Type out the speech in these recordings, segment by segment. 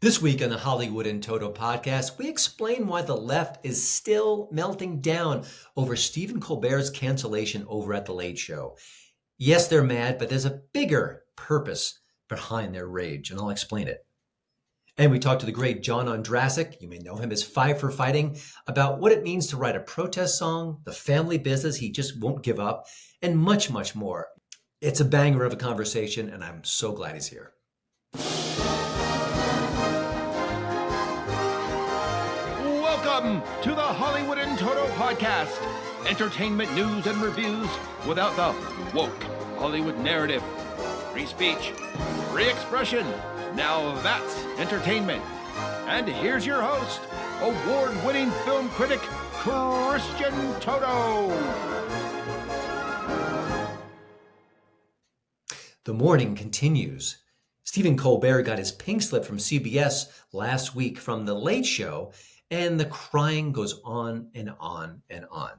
This week on the Hollywood and Toto podcast, we explain why the left is still melting down over Stephen Colbert's cancellation over at The Late Show. Yes, they're mad, but there's a bigger purpose behind their rage, and I'll explain it. And we talked to the great John Ondrasik, you may know him as Five for Fighting, about what it means to write a protest song, the family business he just won't give up, and much, much more. It's a banger of a conversation, and I'm so glad he's here. Welcome to the Hollywood and Toto podcast. Entertainment news and reviews without the woke Hollywood narrative. Free speech, free expression. Now that's entertainment. And here's your host, award-winning film critic, Christian Toto. The morning continues. Stephen Colbert got his pink slip from CBS last week from The Late Show, and the crying goes on and on and on.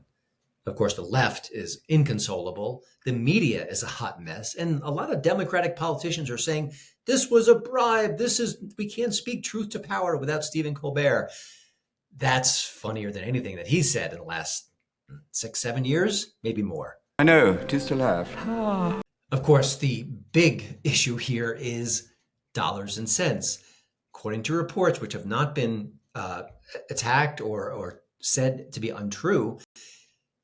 Of course, the left is inconsolable. The media is a hot mess. And a lot of Democratic politicians are saying, this was a bribe. We can't speak truth to power without Stephen Colbert. That's funnier than anything that he said in the last 6-7 years, maybe more. I know, 'tis to laugh. Of course, the big issue here is dollars and cents. According to reports which have not been attacked or said to be untrue,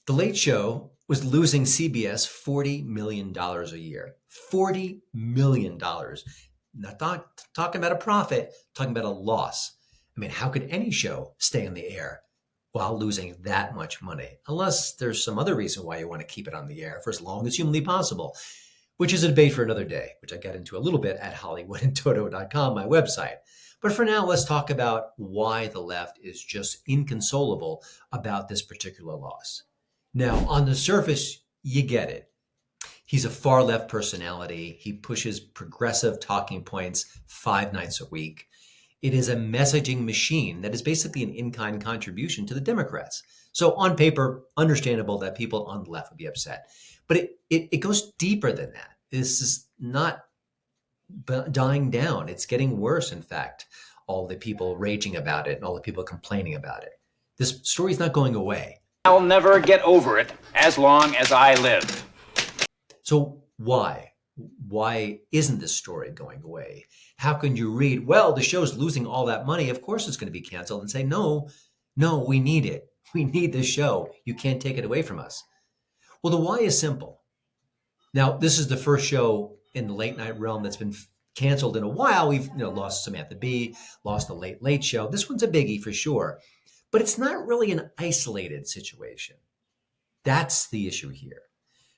The Late Show was losing CBS $40 million a year. $40 million. Not talking about a profit, talking about a loss. I mean, how could any show stay on the air while losing that much money? Unless there's some other reason why you want to keep it on the air for as long as humanly possible, which is a debate for another day, which I get into a little bit at hollywoodandtoto.com, my website. But for now, let's talk about why the left is just inconsolable about this particular loss. Now, on the surface, you get it. He's a far left personality. He pushes progressive talking points 5 nights a week. It is a messaging machine that is basically an in-kind contribution to the Democrats. So on paper, understandable that people on the left would be upset. But it goes deeper than that. This is not dying down. It's getting worse, in fact. All the people raging about it and all the people complaining about it. This story's not going away. I'll never get over it as long as I live. So why? Why isn't this story going away? How can you read, well, the show's losing all that money, of course it's going to be canceled, and say, no, we need it. We need this show. You can't take it away from us. Well, the why is simple. Now, this is the first show in the late night realm that's been canceled in a while. We've lost Samantha Bee, lost the Late Show. This one's a biggie for sure. But it's not really an isolated situation. That's the issue here.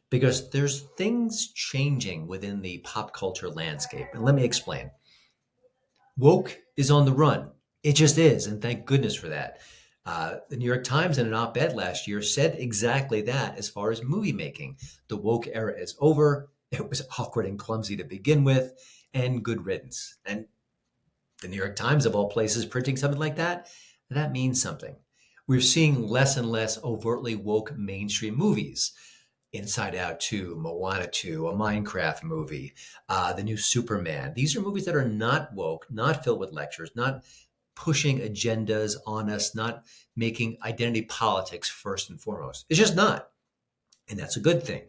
Because there's things changing within the pop culture landscape. And let me explain. Woke is on the run. It just is. And thank goodness for that. The New York Times in an op-ed last year said exactly that as far as movie making. The woke era is over. It was awkward and clumsy to begin with, and good riddance. And the New York Times, of all places, printing something like that, that means something. We're seeing less and less overtly woke mainstream movies. Inside Out 2, Moana 2, a Minecraft movie, the new Superman. These are movies that are not woke, not filled with lectures, not pushing agendas on us, not making identity politics first and foremost. It's just not. And that's a good thing.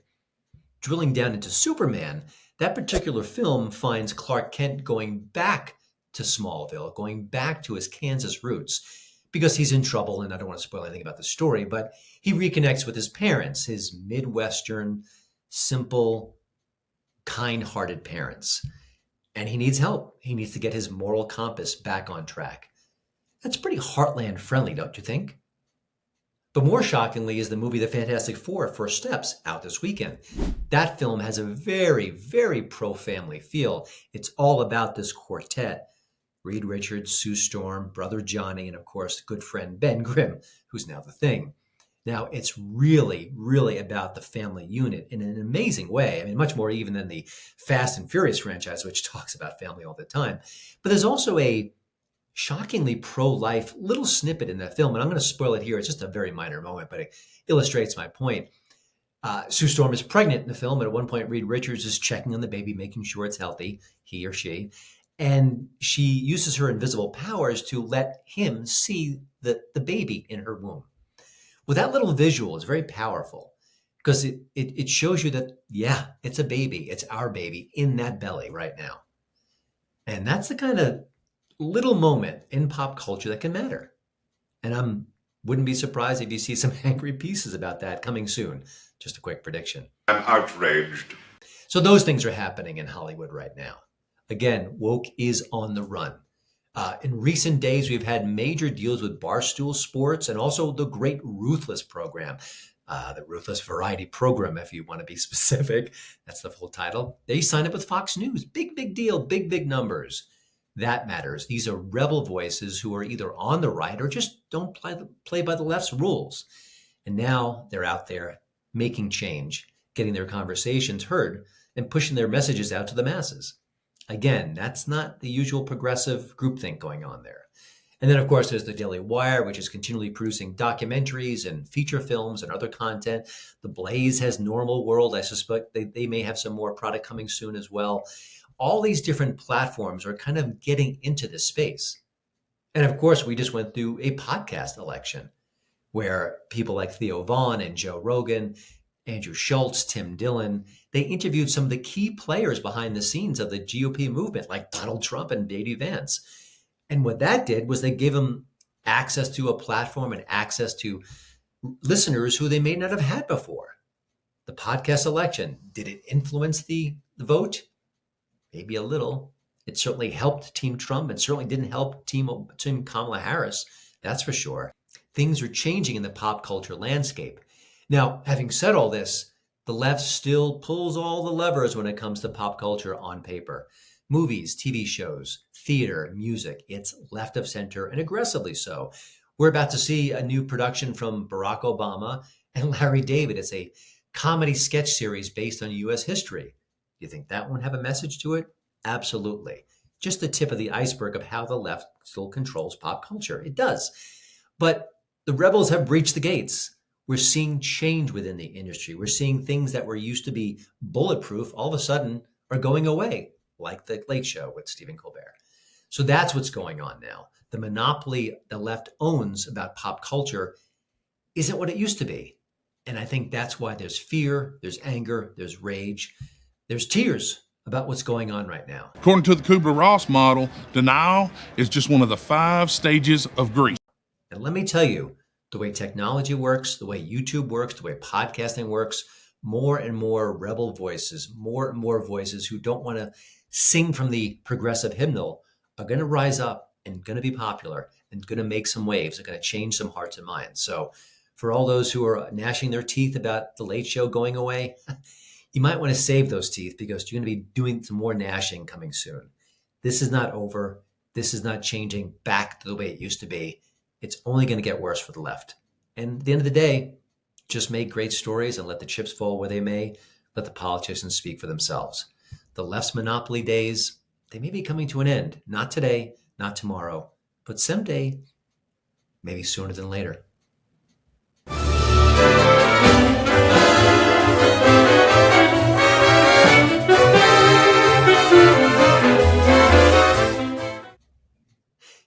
Drilling down into Superman, that particular film finds Clark Kent going back to Smallville, going back to his Kansas roots, because he's in trouble, and I don't want to spoil anything about the story, but he reconnects with his parents, his Midwestern, simple, kind-hearted parents. And he needs help. He needs to get his moral compass back on track. That's pretty heartland friendly, don't you think? But more shockingly is the movie The Fantastic Four: First Steps, out this weekend. That film has a very, very pro-family feel. It's all about this quartet. Reed Richards, Sue Storm, brother Johnny, and of course, good friend Ben Grimm, who's now the Thing. Now, it's really, really about the family unit in an amazing way. I mean, much more even than the Fast and Furious franchise, which talks about family all the time. But there's also a shockingly pro-life little snippet in that film, and I'm going to spoil it here. It's just a very minor moment, but it illustrates my point. Sue Storm is pregnant in the film, and at one point, Reed Richards is checking on the baby, making sure it's healthy, he or she. And she uses her invisible powers to let him see the baby in her womb. Well, that little visual is very powerful because it shows you that, yeah, it's a baby. It's our baby in that belly right now. And that's the kind of little moment in pop culture that can matter. And I wouldn't be surprised if you see some angry pieces about that coming soon. Just a quick prediction. I'm outraged. So those things are happening in Hollywood right now. Again, woke is on the run. In recent days, we've had major deals with Barstool Sports and also the Great Ruthless program, the Ruthless Variety program, if you want to be specific. That's the full title. They signed up with Fox News. Big deal, big numbers. That matters. These are rebel voices who are either on the right or just don't play by the left's rules. And now they're out there making change, getting their conversations heard, and pushing their messages out to the masses. Again, that's not the usual progressive groupthink going on there. And then, of course, there's the Daily Wire, which is continually producing documentaries and feature films and other content. The Blaze has Normal World. I suspect they may have some more product coming soon as well. All these different platforms are kind of getting into this space. And of course, we just went through a podcast election where people like Theo Vaughn and Joe Rogan, Andrew Schultz, Tim Dillon, they interviewed some of the key players behind the scenes of the GOP movement, like Donald Trump and J.D. Vance. And what that did was they gave them access to a platform and access to listeners who they may not have had before. The podcast election, did it influence the vote? Maybe a little. It certainly helped Team Trump. It certainly didn't help Team Kamala Harris. That's for sure. Things are changing in the pop culture landscape. Now, having said all this, the left still pulls all the levers when it comes to pop culture on paper. Movies, TV shows, theater, music, it's left of center and aggressively so. We're about to see a new production from Barack Obama and Larry David. It's a comedy sketch series based on U.S. history. Do you think that won't have a message to it? Absolutely. Just the tip of the iceberg of how the left still controls pop culture. It does. But the rebels have breached the gates. We're seeing change within the industry. We're seeing things that were used to be bulletproof all of a sudden are going away, like The Late Show with Stephen Colbert. So that's what's going on now. The monopoly the left owns about pop culture isn't what it used to be. And I think that's why there's fear, there's anger, there's rage, there's tears about what's going on right now. According to the Kubler-Ross model, denial is just one of the 5 stages of grief. And let me tell you, the way technology works, the way YouTube works, the way podcasting works, more and more rebel voices, more and more voices who don't want to sing from the progressive hymnal are going to rise up and going to be popular and going to make some waves, are going to change some hearts and minds. So for all those who are gnashing their teeth about The Late Show going away, you might want to save those teeth because you're going to be doing some more gnashing coming soon. This is not over. This is not changing back to the way it used to be. It's only going to get worse for the left. And at the end of the day, just make great stories and let the chips fall where they may. Let the politicians speak for themselves. The left's monopoly days, they may be coming to an end. Not today, not tomorrow, but someday, maybe sooner than later.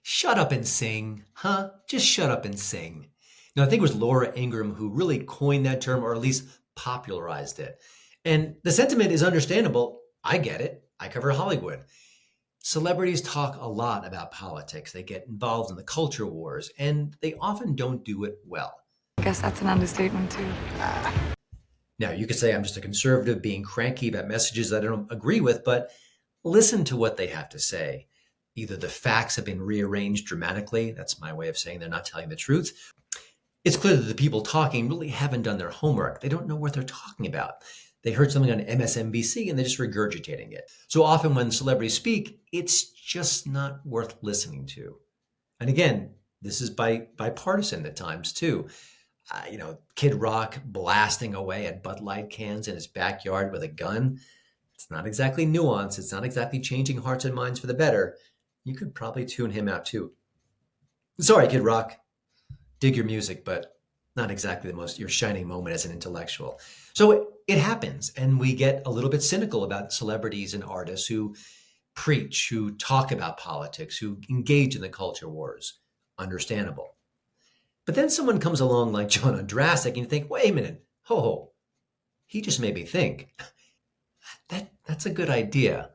Shut up and sing, huh? Just shut up and sing. Now, I think it was Laura Ingraham who really coined that term, or at least popularized it. And the sentiment is understandable. I get it. I cover Hollywood. Celebrities talk a lot about politics. They get involved in the culture wars, and they often don't do it well. I guess that's an understatement, too. Now, you could say I'm just a conservative being cranky about messages that I don't agree with, but listen to what they have to say. Either the facts have been rearranged dramatically. That's my way of saying they're not telling the truth. It's clear that the people talking really haven't done their homework. They don't know what they're talking about. They heard something on MSNBC and they're just regurgitating it. So often when celebrities speak, it's just not worth listening to. And again, this is bipartisan at times too. Kid Rock blasting away at Bud Light cans in his backyard with a gun. It's not exactly nuance. It's not exactly changing hearts and minds for the better. You could probably tune him out too. Sorry, Kid Rock. Dig your music, but not exactly your shining moment as an intellectual. So it happens, and we get a little bit cynical about celebrities and artists who preach, who talk about politics, who engage in the culture wars. Understandable. But then someone comes along like John Ondrasik and you think, wait a minute, ho, he just made me think. That's a good idea.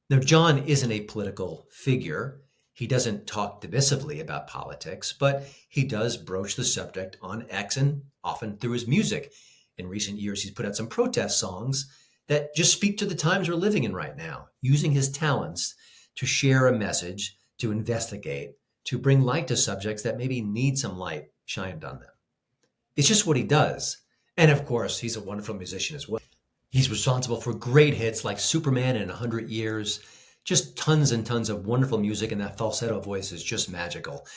Now, John isn't a political figure. He doesn't talk divisively about politics, but he does broach the subject on X and often through his music. In recent years, he's put out some protest songs that just speak to the times we're living in right now, using his talents to share a message, to investigate, to bring light to subjects that maybe need some light shined on them. It's just what he does. And of course, he's a wonderful musician as well. He's responsible for great hits like Superman in 100 Years, just tons and tons of wonderful music, and that falsetto voice is just magical.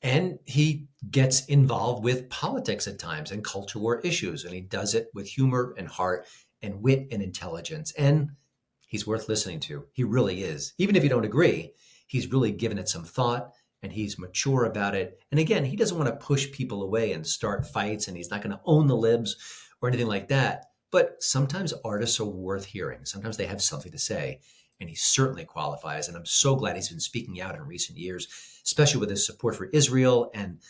And he gets involved with politics at times and culture war issues, and he does it with humor and heart and wit and intelligence. And he's worth listening to. He really is. Even if you don't agree, he's really given it some thought and he's mature about it. And again, he doesn't want to push people away and start fights, and he's not going to own the libs or anything like that. But sometimes artists are worth hearing. Sometimes they have something to say, and he certainly qualifies. And I'm so glad he's been speaking out in recent years, especially with his support for Israel. And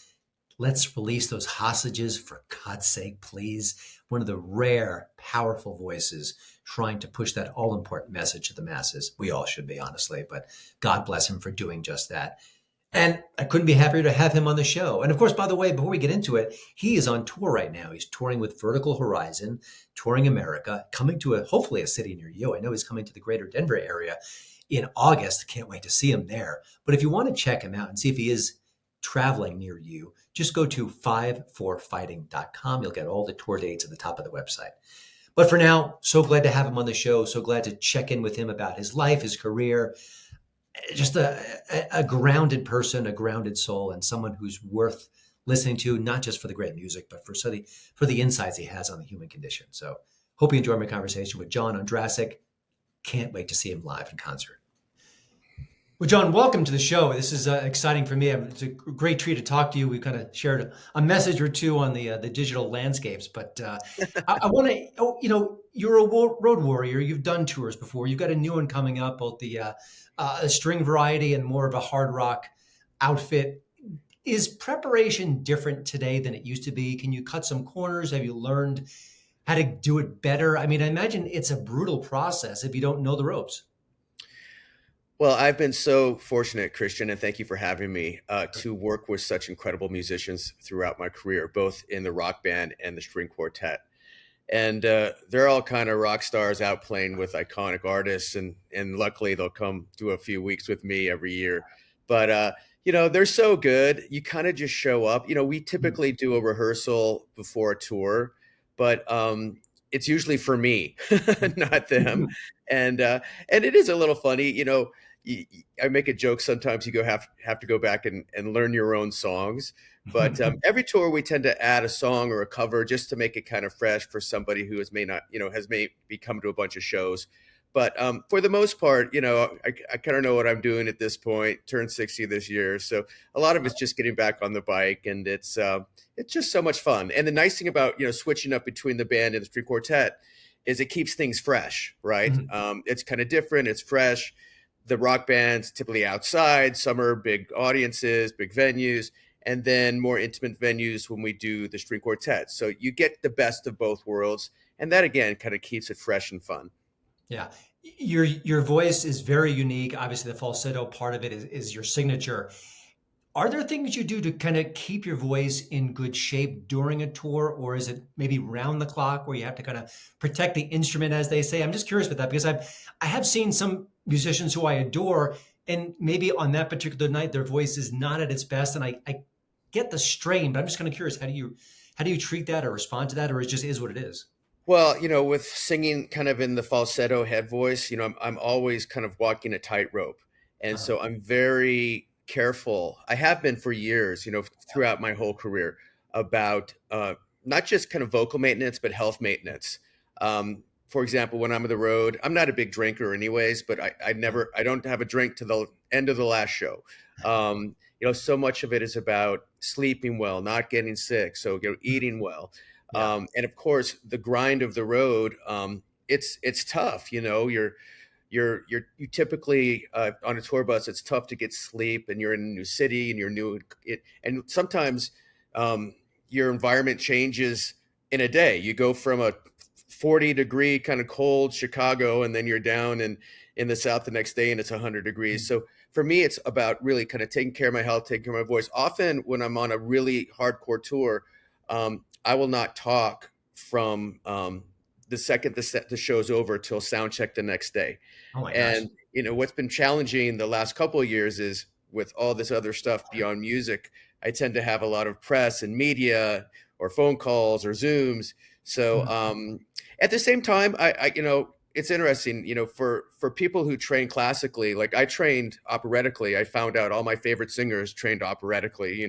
let's release those hostages, for God's sake, please. One of the rare, powerful voices trying to push that all-important message to the masses. We all should be, honestly, but God bless him for doing just that. And I couldn't be happier to have him on the show. And of course, by the way, before we get into it, he is on tour right now. He's touring with Vertical Horizon, touring America, coming to hopefully a city near you. I know he's coming to the greater Denver area in August. Can't wait to see him there. But if you want to check him out and see if he is traveling near you, just go to 5forfighting.com. You'll get all the tour dates at the top of the website. But for now, so glad to have him on the show. So glad to check in with him about his life, his career. Just a grounded person, a grounded soul, and someone who's worth listening to, not just for the great music, but for the insights he has on the human condition. So hope you enjoyed my conversation with John Ondrasik. Can't wait to see him live in concert. Well, John, welcome to the show. This is exciting for me. It's a great treat to talk to you. We kind of shared a message or two on the digital landscapes, but I want to, you're a road warrior. You've done tours before. You've got a new one coming up, both the a string variety and more of a hard rock outfit. Is preparation different today than it used to be? Can you cut some corners? Have you learned how to do it better? I mean, I imagine it's a brutal process if you don't know the ropes. Well, I've been so fortunate, Christian, and thank you for having me, to work with such incredible musicians throughout my career, both in the rock band and the string quartet. And they're all kind of rock stars out playing with iconic artists. And luckily, they'll come do a few weeks with me every year. But, they're so good. You kind of just show up. We typically do a rehearsal before a tour, but it's usually for me, not them. And it is a little funny, I make a joke sometimes. You have to go back and learn your own songs. But every tour we tend to add a song or a cover just to make it kind of fresh for somebody who has maybe come to a bunch of shows. But for the most part, I kind of know what I'm doing at this point. Turned 60 this year, so a lot of it's just getting back on the bike, and it's just so much fun. And the nice thing about switching up between the band and the string quartet is it keeps things fresh, right? Mm-hmm. It's kind of different. It's fresh. The rock bands typically outside. Some are big audiences, big venues, and then more intimate venues when we do the string quartet. So you get the best of both worlds, and that again kind of keeps it fresh and fun. Yeah. Your voice is very unique. Obviously, the falsetto part of it is your signature. Are there things you do to kind of keep your voice in good shape during a tour, or is it maybe round the clock where you have to kind of protect the instrument, as they say? I'm just curious about that because I have seen some musicians who I adore, and maybe on that particular night their voice is not at its best, and I get the strain. But I'm just kind of curious, how do you treat that or respond to that, or it just is what it is? Well, with singing kind of in the falsetto head voice, I'm always kind of walking a tightrope. And so I'm very careful. I have been for years, throughout my whole career, about not just kind of vocal maintenance, but health maintenance. For example, when I'm on the road, I'm not a big drinker anyways, but I don't have a drink to the end of the last show. So much of it is about sleeping well, not getting sick. So, eating well. And of course, the grind of the road, it's tough. You're you typically on a tour bus, it's tough to get sleep, and you're in a new city and and sometimes your environment changes in a day. You go from a 40-degree kind of cold Chicago, and then you're down in the South the next day and it's 100 degrees. So for me, it's about really kind of taking care of my health, taking care of my voice. Often when I'm on a really hardcore tour, I will not talk from the second the show's over till sound check the next day. Oh my gosh. And what's been challenging the last couple of years is, with all this other stuff beyond music, I tend to have a lot of press and media or phone calls or Zooms. So at the same time, I it's interesting, for people who train classically, like I trained operatically. I found out all my favorite singers trained operatically,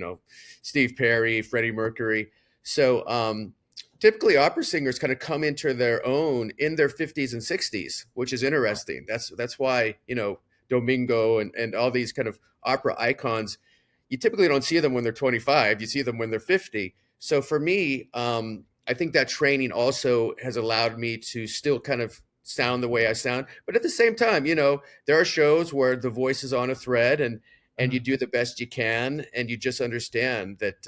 Steve Perry, Freddie Mercury. So typically opera singers kind of come into their own in their 50s and 60s, which is interesting. That's why, Domingo and all these kind of opera icons, you typically don't see them when they're 25, you see them when they're 50. So for me, I think that training also has allowed me to still kind of sound the way I sound. But at the same time, there are shows where the voice is on a thread, and you do the best you can, and you just understand that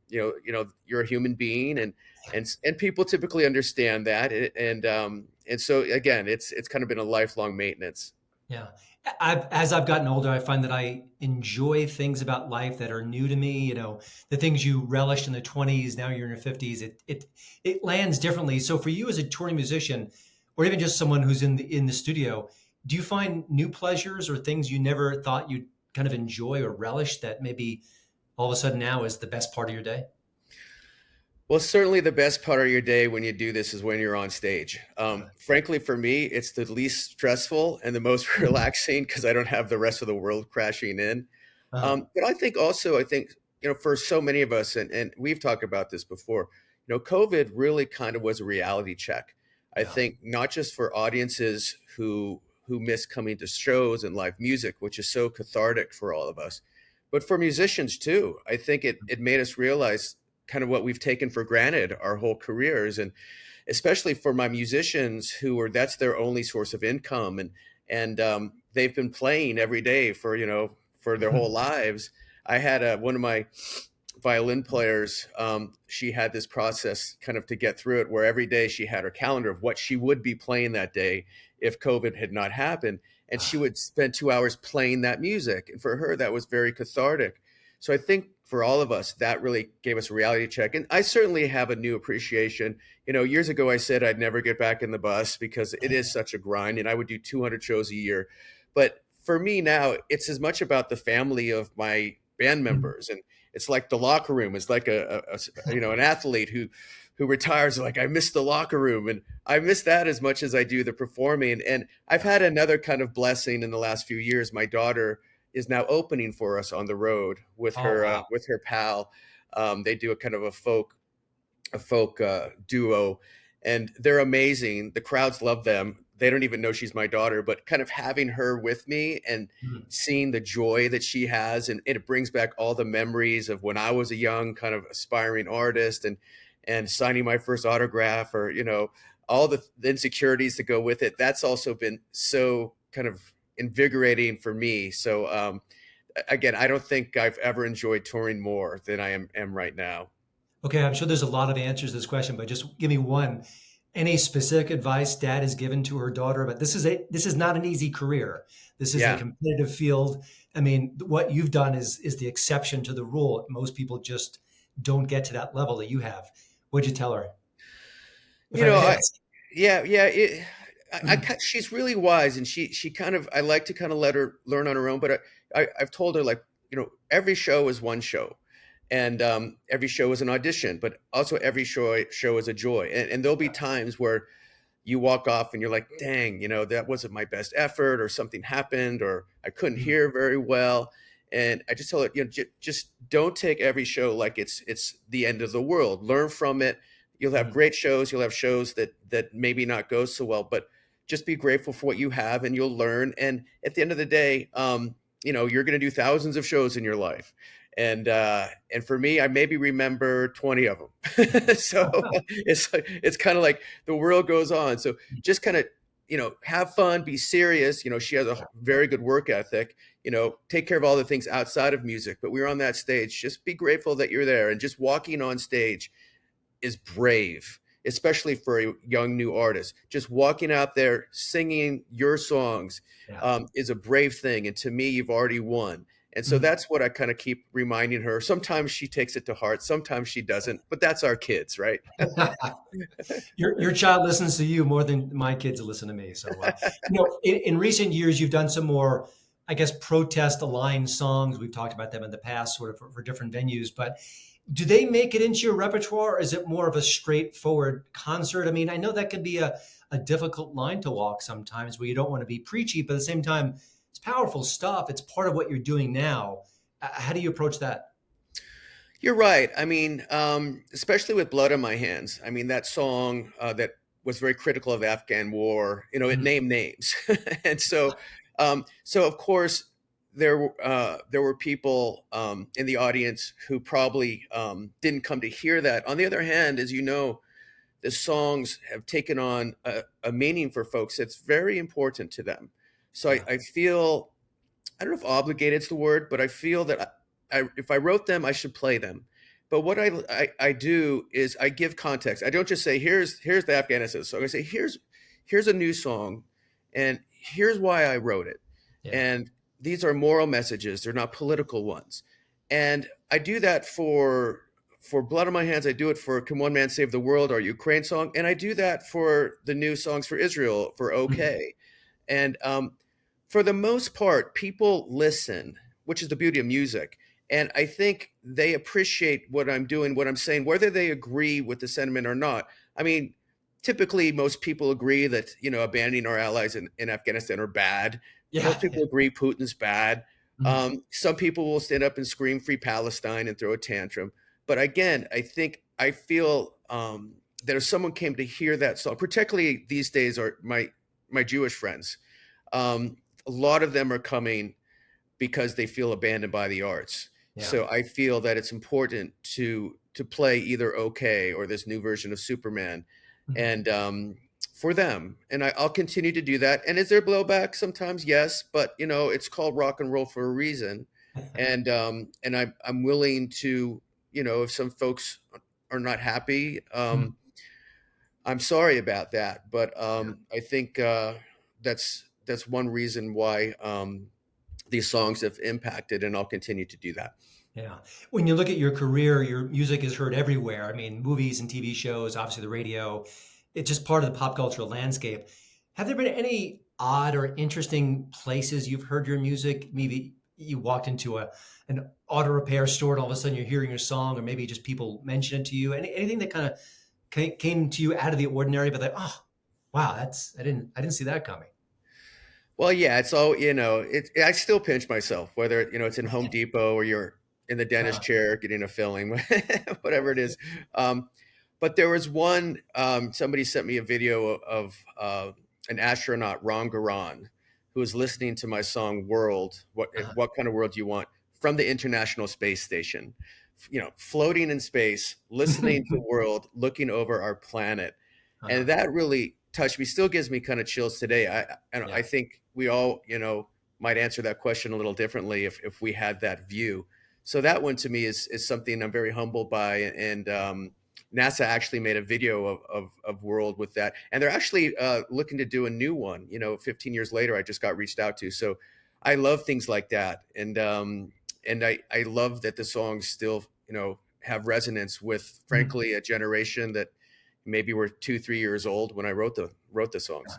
you're a human being, and people typically understand that, and so again, it's kind of been a lifelong maintenance. Yeah. As I've gotten older, I find that I enjoy things about life that are new to me. The things you relished in the 20s, now you're in your 50s. It lands differently. So for you as a touring musician, or even just someone who's in the studio, do you find new pleasures or things you never thought you'd kind of enjoy or relish that maybe all of a sudden now is the best part of your day? Well, certainly the best part of your day when you do this is when you're on stage. Frankly, for me, it's the least stressful and the most relaxing because I don't have the rest of the world crashing in. Uh-huh. But I think, for so many of us, and we've talked about this before, COVID really kind of was a reality check. I Yeah. think not just for audiences who miss coming to shows and live music, which is so cathartic for all of us, but for musicians too. I think it made us realize kind of what we've taken for granted our whole careers, and especially for my musicians that's their only source of income, and they've been playing every day for their whole lives. I had one of my violin players, she had this process kind of to get through it, where every day she had her calendar of what she would be playing that day if COVID had not happened, and she would spend 2 hours playing that music, and for her that was very cathartic. So I think for all of us, that really gave us a reality check. And I certainly have a new appreciation. Years ago, I said I'd never get back in the bus because it is such a grind, and I would do 200 shows a year. But for me now, it's as much about the family of my band members. And it's like the locker room. It's like an athlete who retires, like, I miss the locker room. And I miss that as much as I do the performing. And I've had another kind of blessing in the last few years. My daughter is now opening for us on the road with Oh, wow. with her pal. They do a kind of a folk duo, and they're amazing. The crowds love them. They don't even know she's my daughter, but kind of having her with me and Mhm. seeing the joy that she has, and it brings back all the memories of when I was a young kind of aspiring artist, and signing my first autograph, or all the insecurities that go with it. That's also been so kind of invigorating for me. So again, I don't think I've ever enjoyed touring more than I am right now. Okay, I'm sure there's a lot of answers to this question, but just give me one. Any specific advice dad has given to her daughter? But this is not an easy career. This is a Yeah. competitive field. I mean, what you've done is the exception to the rule. Most people just don't get to that level that you have. What'd you tell her? If You I know, may I ask. yeah, yeah. She's really wise, and she kind of, I like to kind of let her learn on her own. But I've told her, like, every show is one show, and every show is an audition, but also every show is a joy. And there'll be times where you walk off and you're like, dang, that wasn't my best effort, or something happened, or I couldn't Mhm. hear very well. And I just tell her, just don't take every show like it's the end of the world. Learn from it. You'll have Mhm. great shows. You'll have shows that maybe not go so well, but just be grateful for what you have, and you'll learn. And at the end of the day, you're going to do thousands of shows in your life. And for me, I maybe remember 20 of them. So it's kind of like the world goes on. So just kind of have fun, be serious. She has a very good work ethic, take care of all the things outside of music. But we were on that stage. Just be grateful that you're there. And just walking on stage is brave, especially for a young new artist. Just walking out there singing your songs is a brave thing. And to me, you've already won. And so that's what I kind of keep reminding her. Sometimes she takes it to heart, sometimes she doesn't, but that's our kids, right? Your child listens to you more than my kids listen to me. So, in recent years, you've done some more, I guess, protest aligned songs. We've talked about them in the past, sort of for different venues. But do they make it into your repertoire, or is it more of a straightforward concert? I mean, I know that can be a difficult line to walk sometimes, where you don't want to be preachy, but at the same time, it's powerful stuff. It's part of what you're doing now. How do you approach that? You're right. I mean, especially with Blood on My Hands. I mean, that song that was very critical of Afghan war, it named names. And so of course, there were people in the audience who probably didn't come to hear that. On the other hand, as you know, the songs have taken on a meaning for folks that's very important to them. So I feel, I don't know if obligated is the word, but I feel that if I wrote them, I should play them. But what I do is I give context. I don't just say, here's the Afghanistan song. I say, here's a new song, and here's why I wrote it. Yeah. And these are moral messages. They're not political ones. And I do that for Blood on My Hands. I do it for Can One Man Save the World, our Ukraine song. And I do that for the new songs for Israel, for OK. And for the most part, people listen, which is the beauty of music. And I think they appreciate what I'm doing, what I'm saying, whether they agree with the sentiment or not. I mean, typically most people agree that, abandoning our allies in Afghanistan are bad. Yeah. Most people agree Putin's bad. Some people will stand up and scream Free Palestine and throw a tantrum. But again, I feel that if someone came to hear that song, particularly these days are my Jewish friends, a lot of them are coming because they feel abandoned by the arts. Yeah. So I feel that it's important to play either OK or this new version of Superman, and for them. And I'll continue to do that. And is there blowback? Sometimes, yes, but it's called rock and roll for a reason. And I'm willing to, if some folks are not happy, I'm sorry about that. But I think that's one reason why these songs have impacted, and I'll continue to do that. Yeah. When you look at your career, your music is heard everywhere. I mean, movies and TV shows, obviously the radio, it's just part of the pop cultural landscape. Have there been any odd or interesting places you've heard your music? Maybe you walked into an auto repair store and all of a sudden you're hearing your song, or maybe just people mention it to you. Anything that kind of came to you out of the ordinary, but like, oh, wow, I didn't see that coming. Well, yeah, it's all, I still pinch myself, whether, it's in Home Depot or you're in the dentist chair getting a filling, whatever it is. But there was one, somebody sent me a video of an astronaut, Ron Garan, who was listening to my song World, what kind of world do you want, from the International Space Station, floating in space, listening to World, looking over our planet. And that really touched me, still gives me kind of chills today. I think we all, might answer that question a little differently if we had that view. So that one to me is something I'm very humbled by. And NASA actually made a video of World with that. And they're actually looking to do a new one, 15 years later, I just got reached out to. So I love things like that. And I love that the songs still, have resonance with, frankly, a generation that maybe were 2-3 years old when I wrote the songs.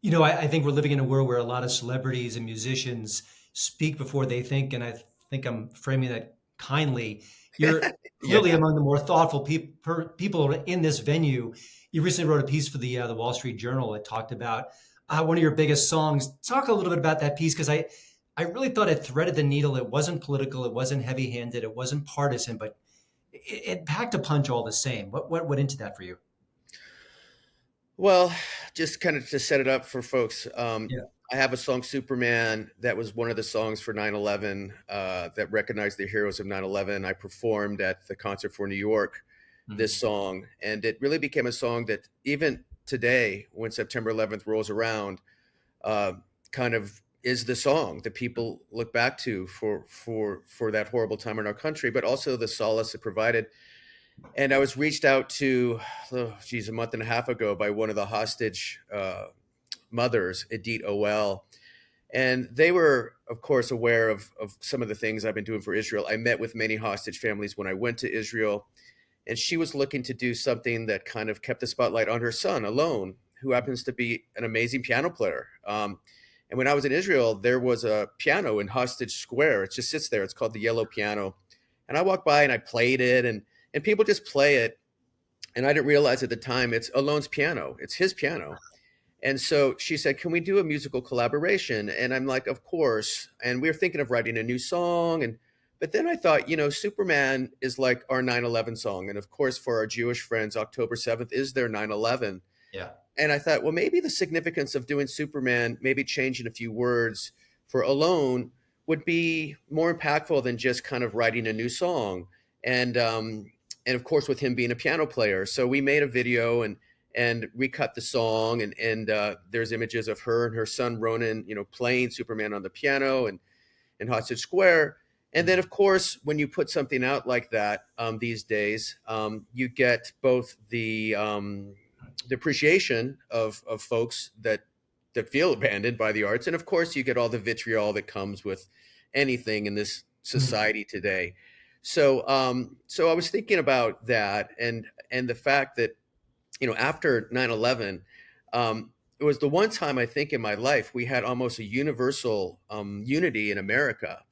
I think we're living in a world where a lot of celebrities and musicians speak before they think, and I think I'm framing that kindly. You're clearly among the more thoughtful people in this venue. You recently wrote a piece for the Wall Street Journal that talked about one of your biggest songs. Talk a little bit about that piece, because I really thought it threaded the needle. It wasn't political, it wasn't heavy-handed, it wasn't partisan, but it packed a punch all the same. What went into that for you? Well, just kind of to set it up for folks, I have a song, Superman, that was one of the songs for 9/11 that recognized the heroes of 9/11. I performed at the Concert for New York this song, and it really became a song that even today, when September 11th rolls around, kind of is the song that people look back to for that horrible time in our country, but also the solace it provided. And I was reached out to, a month and a half ago by one of the hostage mothers, Edith Owell. And they were, of course, aware of some of the things I've been doing for Israel. I met with many hostage families when I went to Israel, and she was looking to do something that kind of kept the spotlight on her son alone, who happens to be an amazing piano player. And when I was in Israel, there was a piano in Hostage Square. It just sits there. It's called the Yellow Piano. And I walked by and I played it, and people just play it. And I didn't realize at the time it's Alone's piano. It's his piano. And so she said, can we do a musical collaboration? And I'm like, of course. And we were thinking of writing a new song. But then I thought, Superman is like our 9/11 song. And of course, for our Jewish friends, October 7th is their 9/11. Yeah. And I thought, well, maybe the significance of doing Superman, maybe changing a few words for Alone would be more impactful than just kind of writing a new song. And of course, with him being a piano player. So we made a video and recut the song, and there's images of her and her son Ronan, playing Superman on the piano and in Hostage Square. And then, of course, when you put something out like that these days, you get both the appreciation of folks that feel abandoned by the arts, and of course, you get all the vitriol that comes with anything in this society today. So I was thinking about that, and the fact that after 9/11, it was the one time I think in my life we had almost a universal unity in America.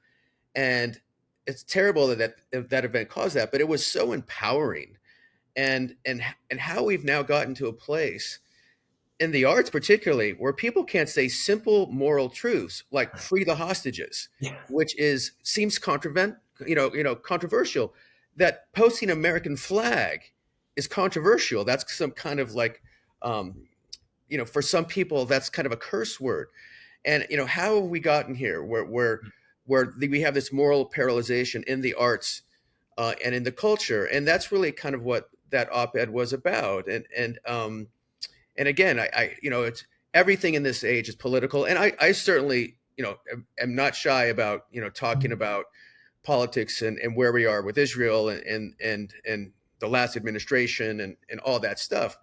And it's terrible that event caused that, but it was so empowering. And how we've now gotten to a place in the arts, particularly, where people can't say simple moral truths like free the hostages, which seems controversial. That posting American flag is controversial. That's some kind of like, for some people, that's kind of a curse word. And how have we gotten here where we have this moral paralyzation in the arts and in the culture? And that's really kind of what that op-ed was about. And again, I it's everything in this age is political, and I certainly am not shy about talking about politics and where we are with Israel and the last administration and all that stuff.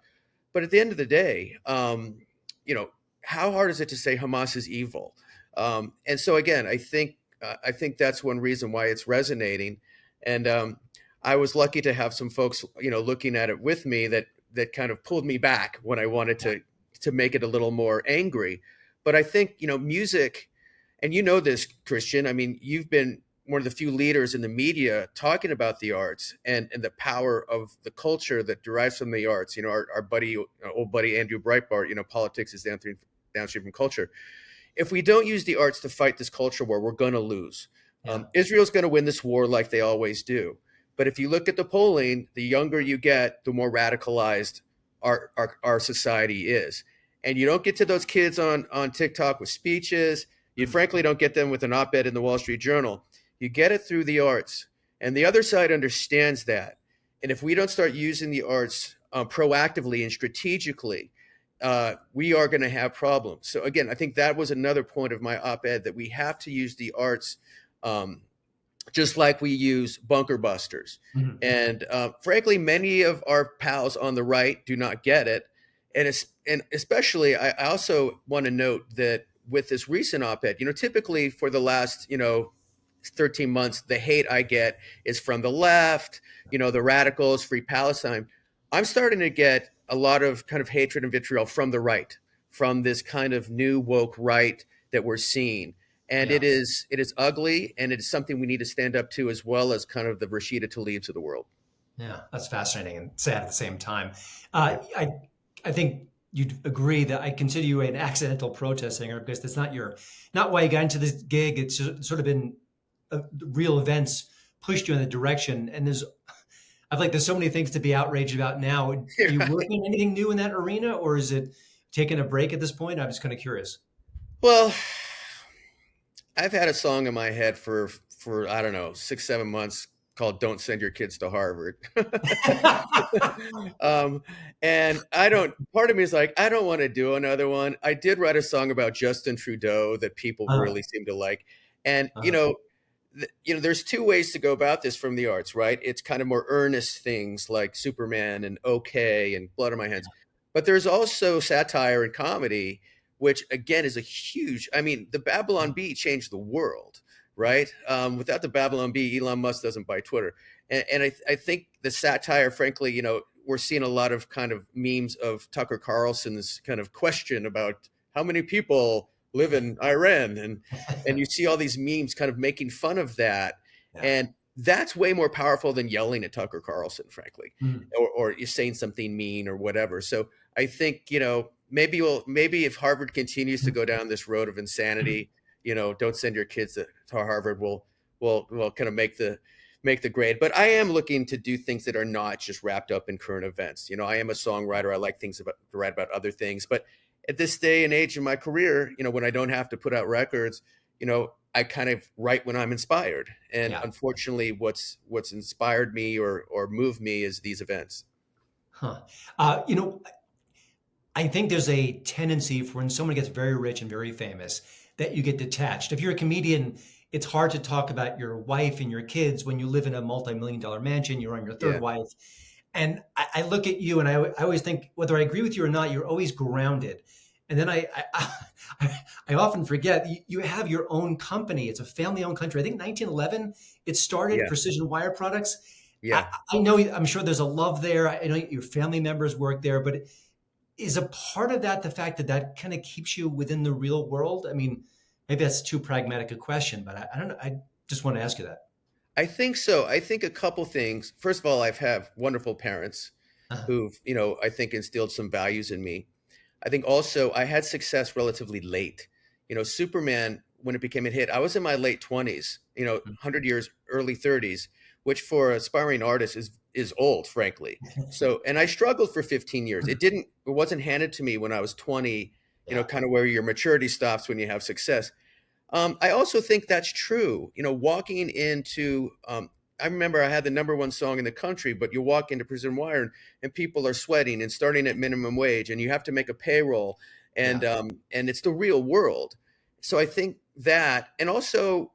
But at the end of the day, how hard is it to say Hamas is evil? And so again, I think that's one reason why it's resonating. And I was lucky to have some folks, looking at it with me that kind of pulled me back when I wanted to make it a little more angry. But I think, music, and this, Christian, I mean, you've been one of the few leaders in the media talking about the arts and the power of the culture that derives from the arts. Our old buddy Andrew Breitbart, politics is downstream from culture. If we don't use the arts to fight this culture war, we're going to lose. Yeah. Israel's going to win this war like they always do. But if you look at the polling, the younger you get, the more radicalized our society is. And you don't get to those kids on TikTok with speeches. You frankly don't get them with an op-ed in the Wall Street Journal. You get it through the arts. And the other side understands that. And if we don't start using the arts proactively and strategically, we are going to have problems. So again, I think that was another point of my op-ed, that we have to use the arts just like we use bunker busters. Mm-hmm. And frankly, many of our pals on the right do not get it. And especially, I also want to note that with this recent op-ed, typically for the last, 13 months, the hate I get is from the left, the radicals, Free Palestine. I'm starting to get a lot of kind of hatred and vitriol from the right, from this kind of new woke right that we're seeing. And it is ugly, and it is something we need to stand up to, as well as kind of the Rashida Tlaibs of the world. Yeah, that's fascinating and sad at the same time. I think you'd agree that I consider you an accidental protest singer, because that's not why you got into this gig. It's sort of been real events pushed you in the direction. And there's so many things to be outraged about now. Are you working on anything new in that arena, or is it taking a break at this point? I'm just kind of curious. Well, I've had a song in my head for I don't know, 6-7 months called "Don't Send Your Kids to Harvard." And part of me is like, I don't want to do another one. I did write a song about Justin Trudeau that people Uh, really seem to like. And, uh, there's two ways to go about this from the arts, right? It's kind of more earnest things like Superman and OK and Blood on My Hands. But there's also satire and comedy, which again is a huge, I mean, the Babylon Bee changed the world, right? Without the Babylon Bee, Elon Musk doesn't buy Twitter. And I think the satire, frankly, we're seeing a lot of kind of memes of Tucker Carlson's kind of question about how many people live in Iran. And you see all these memes kind of making fun of that. yeah. And that's way more powerful than yelling at Tucker Carlson, frankly, Mm. or you're saying something mean or whatever. So I think, maybe if Harvard continues to go down this road of insanity, don't send your kids to Harvard, will kind of make the grade. But I am looking to do things that are not just wrapped up in current events. I am a songwriter. I like to write about other things. But at this day and age in my career, when I don't have to put out records, I kind of write when I'm inspired. And Yeah. unfortunately, what's inspired me or moved me is these events. Huh. I think there's a tendency for when someone gets very rich and very famous that you get detached. If you're a comedian, it's hard to talk about your wife and your kids when you live in a multi-million-dollar mansion, you're on your third Yeah. wife. And I look at you and I always think, whether I agree with you or not, you're always grounded. And then I often forget you have your own company. It's a family-owned country. I think 1911 it started, Yeah. Precision Wire Products. Yeah. I know, I'm sure there's a love there. I know your family members work there, but is a part of that the fact that kind of keeps you within the real world? I mean, maybe that's too pragmatic a question, but I don't know. I just want to ask you that. I think so. I think a couple things. First of all, I have wonderful parents Uh, who've, I think instilled some values in me. I think also I had success relatively late. Superman, when it became a hit, I was in my late 20s, 100 years, early 30s, which for aspiring artists is old, frankly. So, and I struggled for 15 years. It wasn't handed to me when I was 20, yeah. kind of where your maturity stops when you have success. I also think that's true. Walking into, I remember I had the number one song in the country, but you walk into Prison Wire and people are sweating and starting at minimum wage, and you have to make a payroll, and Yeah. and it's the real world. So I think that, and also,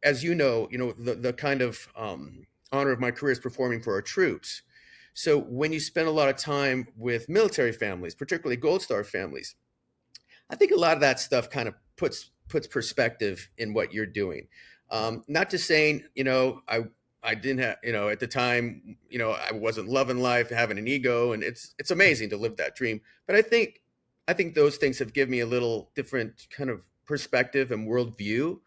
as the kind of honor of my career is performing for our troops. So when you spend a lot of time with military families, particularly Gold Star families, I think a lot of that stuff kind of puts perspective in what you're doing. Not to saying, I didn't have, at the time, I wasn't loving life, having an ego, and it's amazing to live that dream. But I think those things have given me a little different kind of perspective and worldview.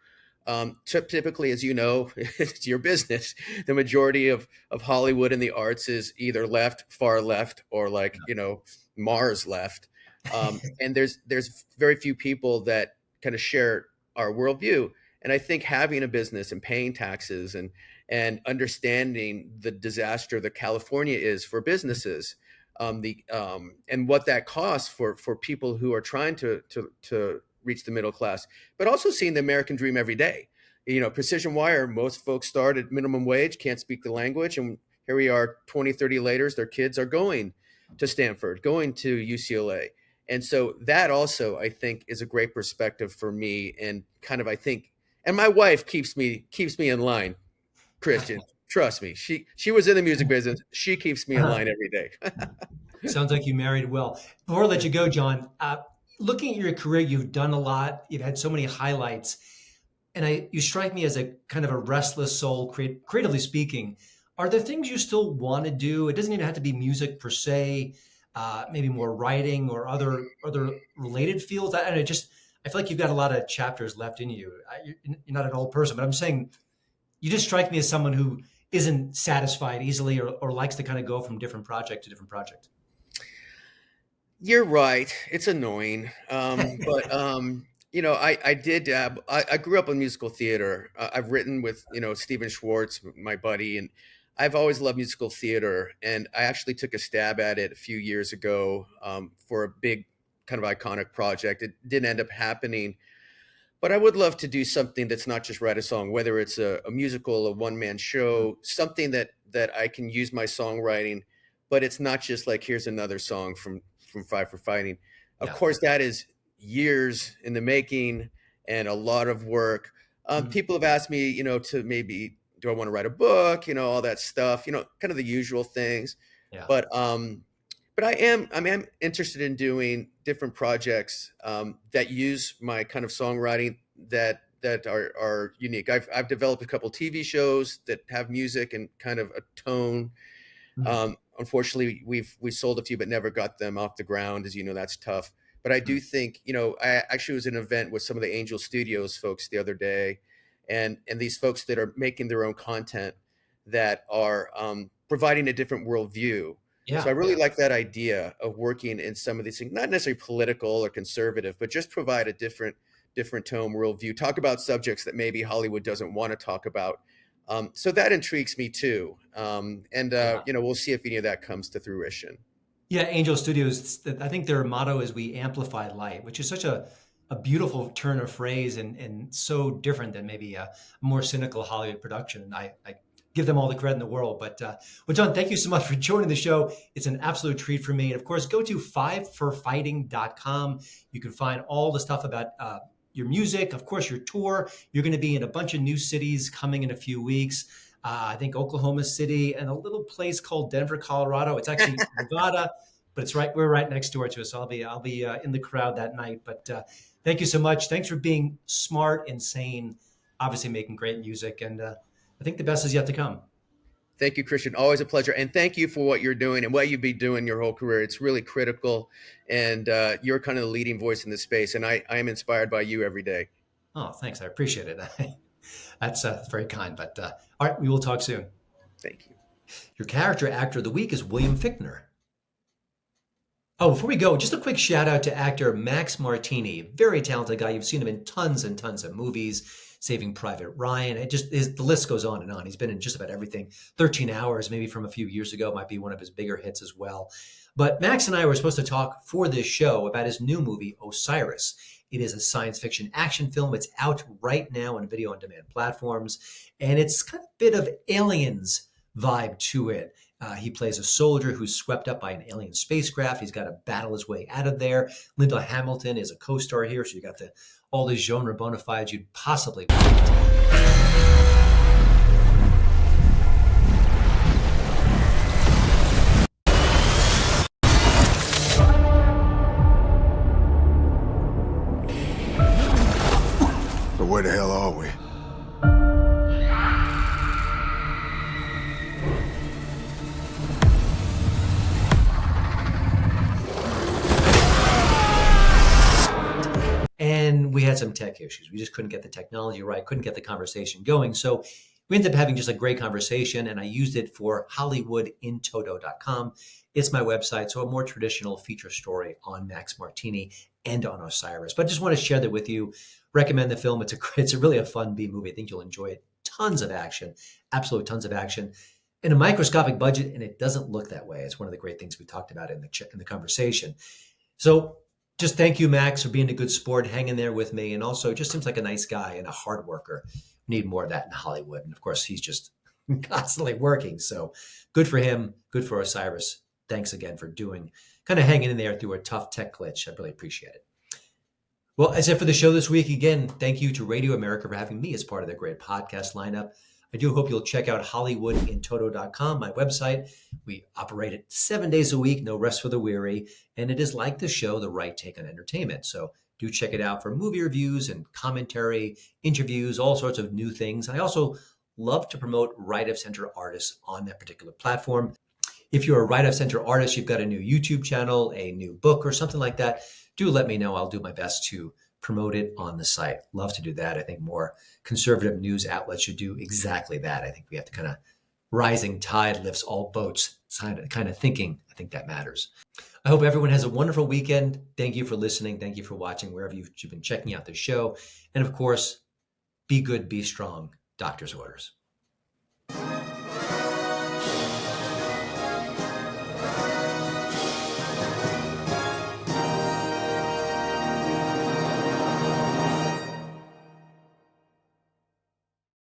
Typically, as you know, it's your business. The majority of Hollywood and the arts is either left, far left, or like, Mars left. And there's very few people that kind of share our worldview. And I think having a business and paying taxes and understanding the disaster that California is for businesses, and what that costs for people who are trying to reach the middle class, but also seeing the American dream every day. Precision Wire, most folks start at minimum wage, can't speak the language, and here we are 20, 30 later, their kids are going to Stanford, going to UCLA. And so that also, I think, is a great perspective for me, and kind of, I think, and my wife keeps me in line, Christian. Trust me. She was in the music business. She keeps me in line every day. Sounds like you married well. Before I let you go, John, looking at your career, you've done a lot. You've had so many highlights, and you strike me as a kind of a restless soul, creatively speaking. Are there things you still want to do? It doesn't even have to be music per se. Maybe more writing or other related fields. I feel like you've got a lot of chapters left in you. You're not an old person, but I'm saying you just strike me as someone who isn't satisfied easily or likes to kind of go from different project to different project. You're right. It's annoying. But I did dab. I grew up in musical theater. I've written with, Stephen Schwartz, my buddy, and I've always loved musical theater. And I actually took a stab at it a few years ago, for a big kind of iconic project. It didn't end up happening. But I would love to do something that's not just write a song, whether it's a musical, a one-man show, something that I can use my songwriting, but it's not just like, here's another song from Five for Fighting. Of Yeah. course, that is years in the making and a lot of work. People have asked me, to maybe, do I want to write a book, all that stuff, kind of the usual things. Yeah. But I'm interested in doing different projects that use my kind of songwriting that are unique. I've developed a couple TV shows that have music and kind of a tone. Unfortunately, we sold a few, but never got them off the ground. As you know, that's tough. But I do think, I actually was at an event with some of the Angel Studios folks the other day, and these folks that are making their own content that are providing a different worldview. Yeah. So I really like that idea of working in some of these things, not necessarily political or conservative, but just provide a different tone, worldview, talk about subjects that maybe Hollywood doesn't want to talk about. So that intrigues me too. We'll see if any of that comes to fruition. Yeah, Angel Studios, I think their motto is we amplify light, which is such a beautiful turn of phrase and so different than maybe a more cynical Hollywood production. And I give them all the credit in the world. But well, John, thank you so much for joining the show. It's an absolute treat for me. And of course, go to fiveforfighting.com. You can find all the stuff about your music, of course, your tour. You're going to be in a bunch of new cities coming in a few weeks. I think Oklahoma City and a little place called Denver, Colorado. It's actually Nevada, but we're right next door to us. So I'll be in the crowd that night. But thank you so much. Thanks for being smart and sane, obviously making great music. And I think the best is yet to come. Thank you, Christian. Always a pleasure. And thank you for what you're doing and what you've been doing your whole career. It's really critical. And you're kind of the leading voice in this space. And I am inspired by you every day. Oh, thanks. I appreciate it. That's very kind. But all right, we will talk soon. Thank you. Your character actor of the week is William Fichtner. Oh, before we go, just a quick shout out to actor Max Martini. Very talented guy. You've seen him in tons and tons of movies. Saving Private Ryan. The list goes on and on. He's been in just about everything. 13 Hours, maybe from a few years ago, might be one of his bigger hits as well. But Max and I were supposed to talk for this show about his new movie, Osiris. It is a science fiction action film. It's out right now on video on demand platforms. And it's got a bit of Aliens vibe to it. He plays a soldier who's swept up by an alien spacecraft. He's got to battle his way out of there. Linda Hamilton is a co-star here, so you got all the genre bona fides you'd possibly want. So where the hell are we? And we had some tech issues. We just couldn't get the technology right, couldn't get the conversation going. So we ended up having just a great conversation, and I used it for HollywoodInToto.com. It's my website, so a more traditional feature story on Max Martini and on Osiris. But I just want to share that with you. Recommend the film. It's really a fun B movie. I think you'll enjoy it. Tons of action, absolute tons of action, in a microscopic budget, and it doesn't look that way. It's one of the great things we talked about in the conversation. So just thank you, Max, for being a good sport, hanging there with me, and also just seems like a nice guy and a hard worker. We need more of that in Hollywood. And of course, he's just constantly working. So good for him. Good for Osiris. Thanks again for kind of hanging in there through a tough tech glitch. I really appreciate it. Well, that's it for the show this week. Again, thank you to Radio America for having me as part of their great podcast lineup. I do hope you'll check out HollywoodInToto.com, my website. We operate it 7 days a week, no rest for the weary. And it is like the show, the right take on entertainment. So do check it out for movie reviews and commentary, interviews, all sorts of new things. I also love to promote right of center artists on that particular platform. If you're a right of center artist, you've got a new YouTube channel, a new book, or something like that, do let me know. I'll do my best to promote it on the site. Love to do that. I think more conservative news outlets should do exactly that. I think we have to kind of rising tide lifts all boats kind of thinking. I think that matters. I hope everyone has a wonderful weekend. Thank you for listening. Thank you for watching wherever you've been checking out the show. And of course, be good, be strong. Doctor's orders.